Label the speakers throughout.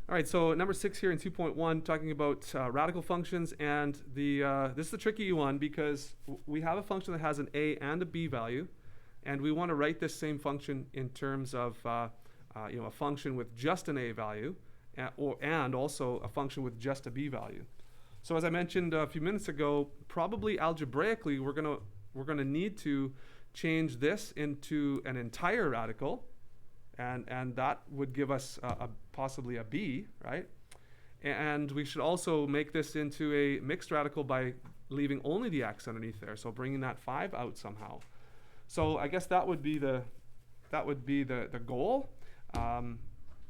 Speaker 1: All right, so number 6 here in 2.1, talking about radical functions, and this is a tricky one because we have a function that has an a and a b value, and we want to write this same function in terms of a function with just an a value, and also a function with just a b value. So as I mentioned a few minutes ago, probably algebraically we're gonna need to change this into an entire radical. And that would give us possibly a b, right? And we should also make this into a mixed radical by leaving only the x underneath there, so bringing that 5 out somehow. So I guess that would be the goal. And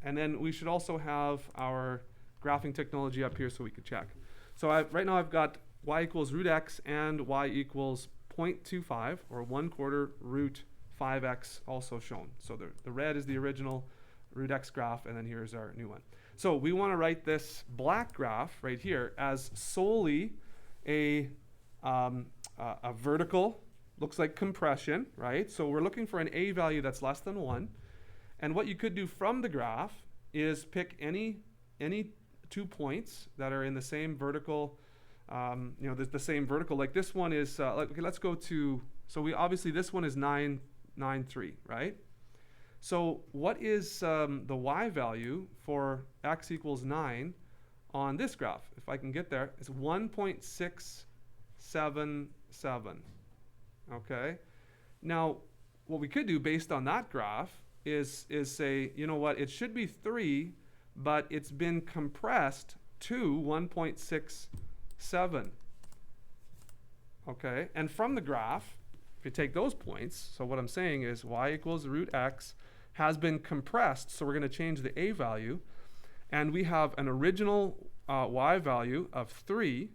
Speaker 1: then we should also have our graphing technology up here so we could check. So right now I've got y equals root x and y equals 0.25, or 1/4 root 5x also shown. So the red is the original root x graph, and then here's our new one. So we want to write this black graph right here as solely a vertical, looks like compression, right? So we're looking for an a value that's less than 1. And what you could do from the graph is pick any 2 points that are in the same vertical, the same vertical. Like this one is, okay, let's go to, so we obviously, this one is 9, 9, 3, right? So what is the y value for x equals 9 on this graph? If I can get there, it's 1.677, okay? Now, what we could do based on that graph is say, you know what, it should be 3, but it's been compressed to 1.67, okay? And from the graph, if you take those points, so what I'm saying is y equals root x has been compressed, so we're going to change the a value, and we have an original y value of 3,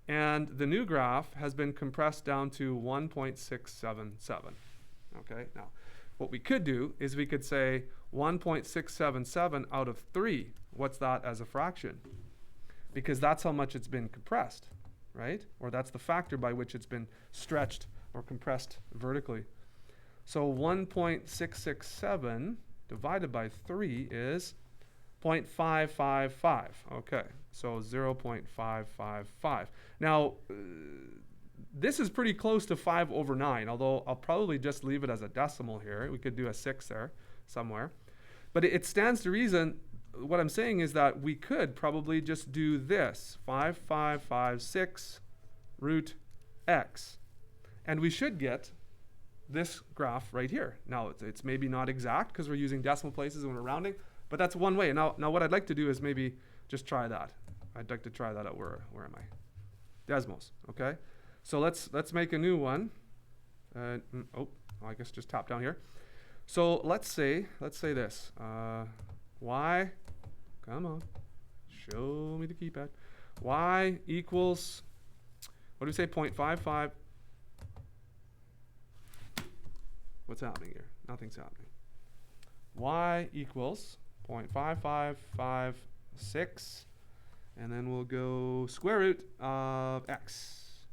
Speaker 1: and the new graph has been compressed down to 1.677. Okay, now what we could do is we could say 1.677 out of 3. What's that as a fraction? Because that's how much it's been compressed, right? Or that's the factor by which it's been stretched or compressed vertically. So 1.667 divided by 3 is 0.555. Okay, so 0.555. Now, this is pretty close to 5/9, although I'll probably just leave it as a decimal here. We could do a 6 there somewhere. But it stands to reason, what I'm saying is that we could probably just do this, 5556 root x. And we should get this graph right here. Now, it's maybe not exact because we're using decimal places when we're rounding, but that's one way. Now what I'd like to do is maybe just try that. I'd like to try that out. Where am I? Desmos, okay? So let's make a new one. I guess just tap down here. So let's say this. Y, come on, show me the keypad. Y equals, what do we say, 0.55. What's happening here? Nothing's happening. Y equals 0.5556, and then we'll go square root of x.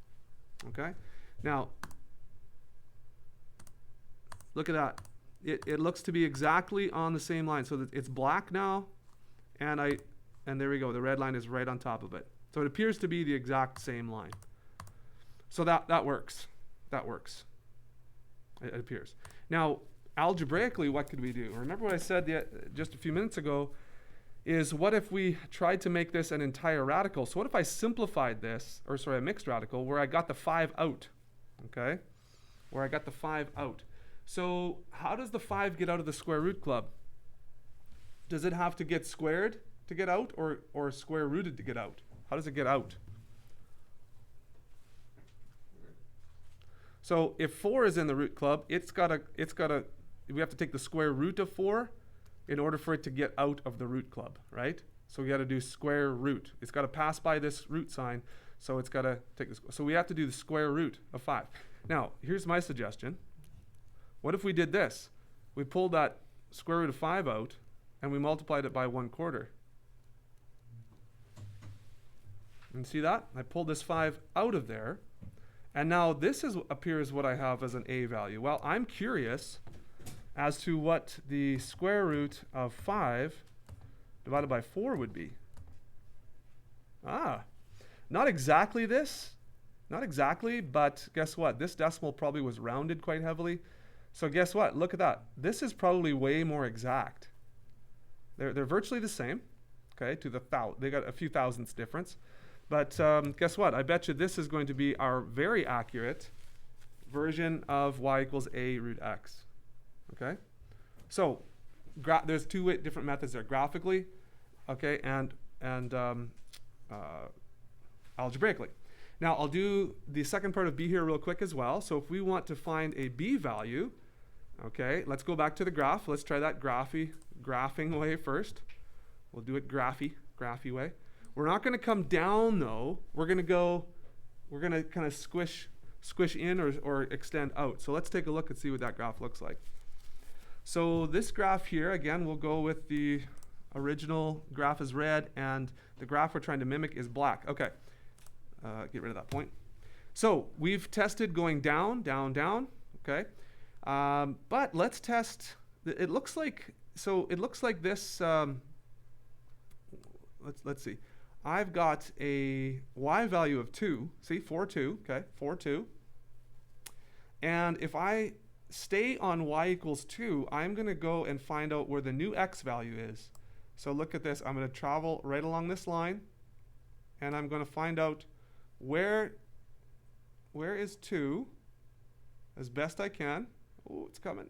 Speaker 1: Okay? Now, look at that. It looks to be exactly on the same line. So that it's black now, and there we go. The red line is right on top of it. So it appears to be the exact same line. So that works. That works. It appears. Now, algebraically, what could we do? Remember what I said just a few minutes ago, is what if we tried to make this an entire radical? So what if I simplified this, or sorry, a mixed radical, where I got the 5 out, okay? Where I got the 5 out. So how does the 5 get out of the square root club? Does it have to get squared to get out, or square rooted to get out? How does it get out? So if 4 is in the root club, we have to take the square root of 4 in order for it to get out of the root club, right? So we got to do square root. It's got to pass by this root sign, so it's got to take this. So we have to do the square root of 5. Now, here's my suggestion. What if we did this? We pulled that square root of 5 out, and we multiplied it by 1/4. And see that? I pulled this 5 out of there. And now this appears what I have as an a value. Well, I'm curious as to what the square root of 5 divided by 4 would be? Not exactly this. Not exactly, but guess what? This decimal probably was rounded quite heavily. So guess what? Look at that. This is probably way more exact. They're virtually the same. Okay, to the they got a few thousandths difference. But guess what? I bet you this is going to be our very accurate version of y equals a root x. Okay? So there's two different methods there. Graphically, okay, and algebraically. Now, I'll do the second part of b here real quick as well. So if we want to find a b value, okay, let's go back to the graph. Let's try that graphing way first. We'll do it graphy way. We're not going to come down, though. We're going to kind of squish in or extend out. So let's take a look and see what that graph looks like. So this graph here, again, we'll go with the original graph is red, and the graph we're trying to mimic is black. Okay. Get rid of that point. So we've tested going down, down, down. Okay, but let's test. It looks like this. Let's see. I've got a y value of 2. See, 4, 2. Okay, 4, 2. And if I stay on y equals 2, I'm going to go and find out where the new x value is. So look at this. I'm going to travel right along this line, and I'm going to find out where is 2 as best I can. Oh, it's coming.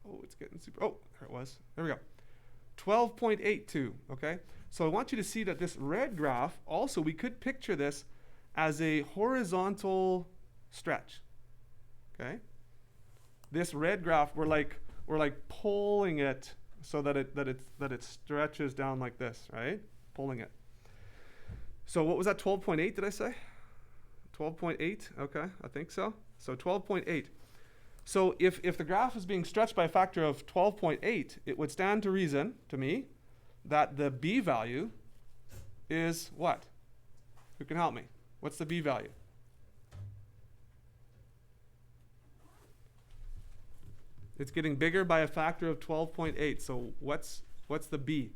Speaker 1: Oh, it's getting super. Oh, there it was. There we go. 12.82. Okay. So I want you to see that this red graph, also we could picture this as a horizontal stretch. Okay. This red graph, we're like pulling it so that it stretches down like this, right? Pulling it. So what was that, 12.8 did I say? 12.8, okay, I think so. So 12.8. So if the graph is being stretched by a factor of 12.8, it would stand to reason, to me, that the b value is what? Who can help me? What's the b value? It's getting bigger by a factor of 12.8. So what's the b?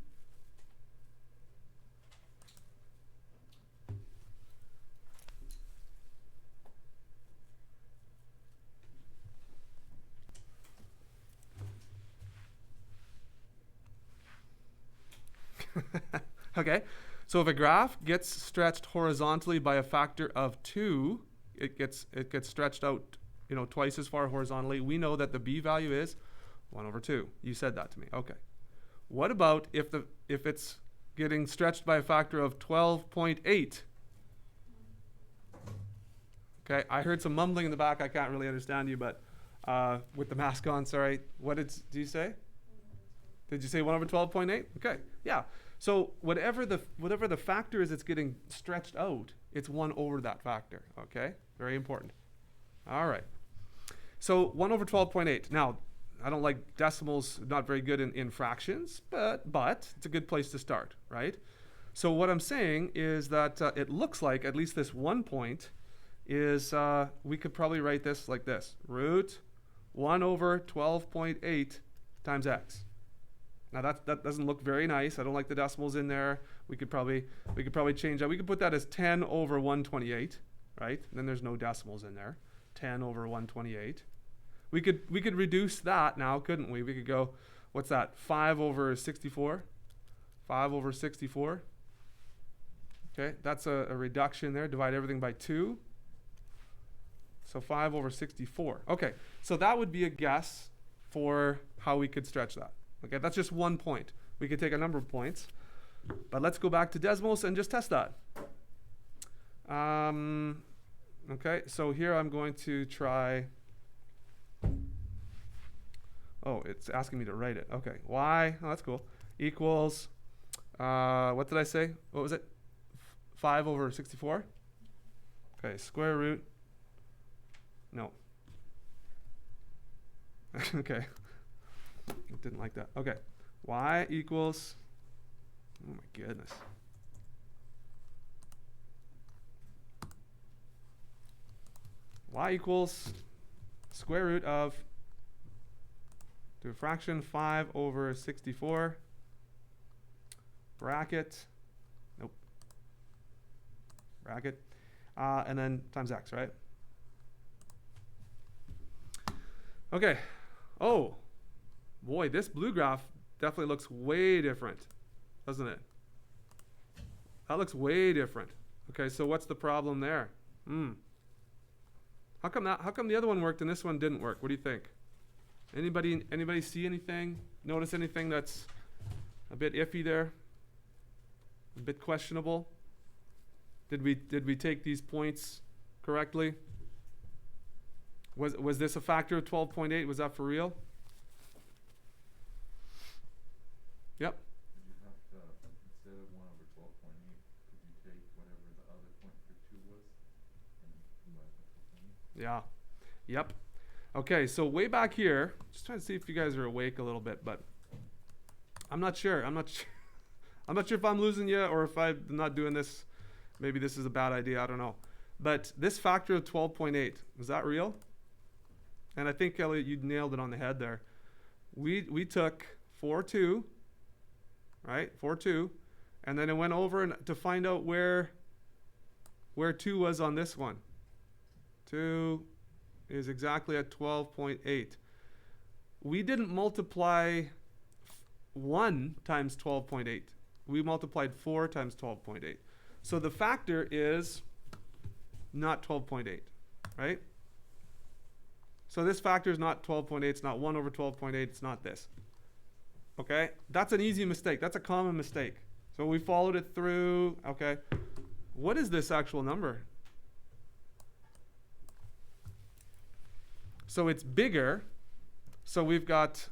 Speaker 1: Okay, so if a graph gets stretched horizontally by a factor of 2, it gets stretched out, twice as far horizontally. We know that the b value is 1/2. You said that to me. Okay. What about if it's getting stretched by a factor of 12.8? Okay, I heard some mumbling in the back. I can't really understand you, but with the mask on, sorry. What did you say? Did you say 1/12.8? Okay, yeah. So whatever the factor is that's getting stretched out, it's 1 over that factor. Okay, very important. All right. So 1/12.8. Now, I don't like decimals, not very good in fractions, but it's a good place to start, right? So what I'm saying is that it looks like at least this one point is, we could probably write this like this: root 1/12.8 times x. Now that doesn't look very nice. I don't like the decimals in there. We could probably change that. We could put that as 10/128, right? And then there's no decimals in there. 10/128. We could reduce that now, couldn't we? We could go, what's that? 5/64. 5/64. Okay, that's a reduction there. Divide everything by 2. So 5/64. Okay, so that would be a guess for how we could stretch that. Okay, that's just one point. We could take a number of points, but let's go back to decimals and just test that. Okay, so here I'm going to try. Oh, it's asking me to write it. Okay, y, oh, that's cool, equals, what did I say? What was it? 5/64? Okay, square root. No. Okay. Didn't like that. Okay. Y equals, oh my goodness. Y equals square root of, do a fraction, 5/64 bracket, nope, bracket, and then times x, right? Okay. Oh, boy, this blue graph definitely looks way different, doesn't it? That looks way different. Okay, so what's the problem there? How come the other one worked and this one didn't work? What do you think? Anybody see anything? Notice anything that's a bit iffy there? A bit questionable? Did we take these points correctly? Was this a factor of 12.8? Was that for real? Yep.
Speaker 2: Did you have to, instead of 1 over 12.8, could you take whatever the other point for 2 was and divide by 12.8?
Speaker 1: Yeah. Yep. Okay, so way back here, just trying to see if you guys are awake a little bit, but I'm not sure. I'm not sure if I'm losing you or if I'm not doing this. Maybe this is a bad idea. I don't know. But this factor of 12.8, is that real? And I think, Elliot, you nailed it on the head there. We took 4, 2, right? 4, 2, and then it went over to find out where 2 was on this one. 2 is exactly at 12.8. We didn't multiply 1 times 12.8. We multiplied 4 times 12.8. So the factor is not 12.8, right? So this factor is not 12.8. It's not 1 over 12.8. It's not this. Okay? That's an easy mistake. That's a common mistake. So we followed it through. Okay. What is this actual number? So it's bigger. So we've got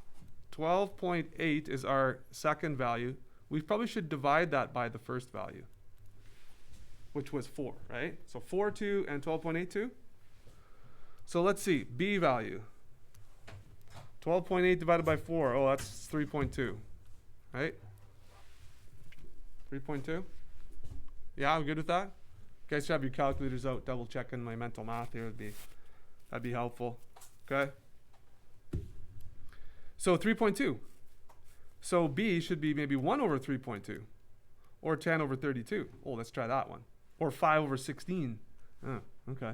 Speaker 1: 12.8 is our second value. We probably should divide that by the first value, which was 4, right? So 4, 2, and 12.82. So let's see, B value. 12.8 divided by 4. Oh, that's 3.2, right? 3.2? Yeah, I'm good with that? You guys should have your calculators out, double checking my mental math here. That'd be helpful. Okay? So 3.2. So B should be maybe 1 over 3.2. Or 10 over 32. Oh, let's try that one. Or 5 over 16. Oh, okay.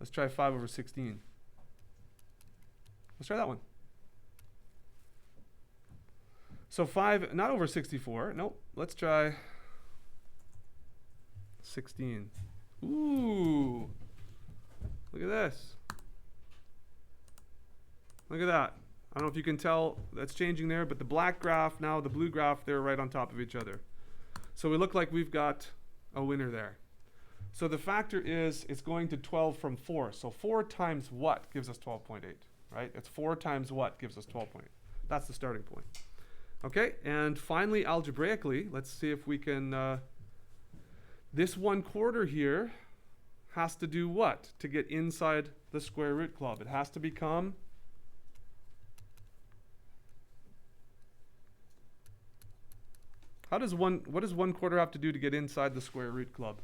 Speaker 1: Let's try 5 over 16. Let's try that one. So 5, not over 64. Nope. Let's try 16. Ooh. Look at this. Look at that. I don't know if you can tell that's changing there, but the black graph, now the blue graph, they're right on top of each other. So we look like we've got a winner there. So the factor is it's going to 12 from 4. So 4 times what gives us 12.8, right? It's 4 times what gives us 12.8. That's the starting point. Okay, and finally, algebraically, let's see if we can, this 1/4 here has to do what to get inside the square root club? It has to become what does 1/4 have to do to get inside the square root club?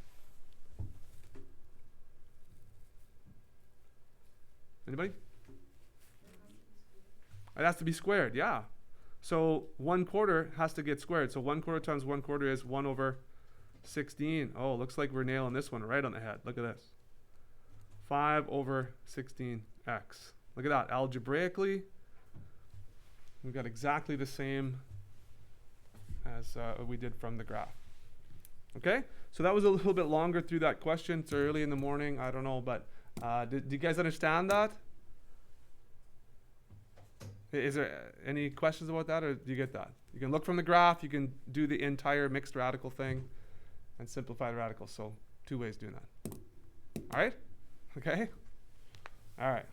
Speaker 1: Anybody? It has to be squared, yeah. So 1/4 has to get squared. So 1/4 times 1/4 is 1 over 16. Oh, looks like we're nailing this one right on the head. Look at this. 5 over 16x. Look at that. Algebraically, we've got exactly the same as we did from the graph. Okay? So that was a little bit longer through that question. It's early in the morning. I don't know, but did you guys understand that? Is there any questions about that, or do you get that? You can look from the graph. You can do the entire mixed radical thing and simplify the radicals. So 2 ways doing that. All right? Okay? All right.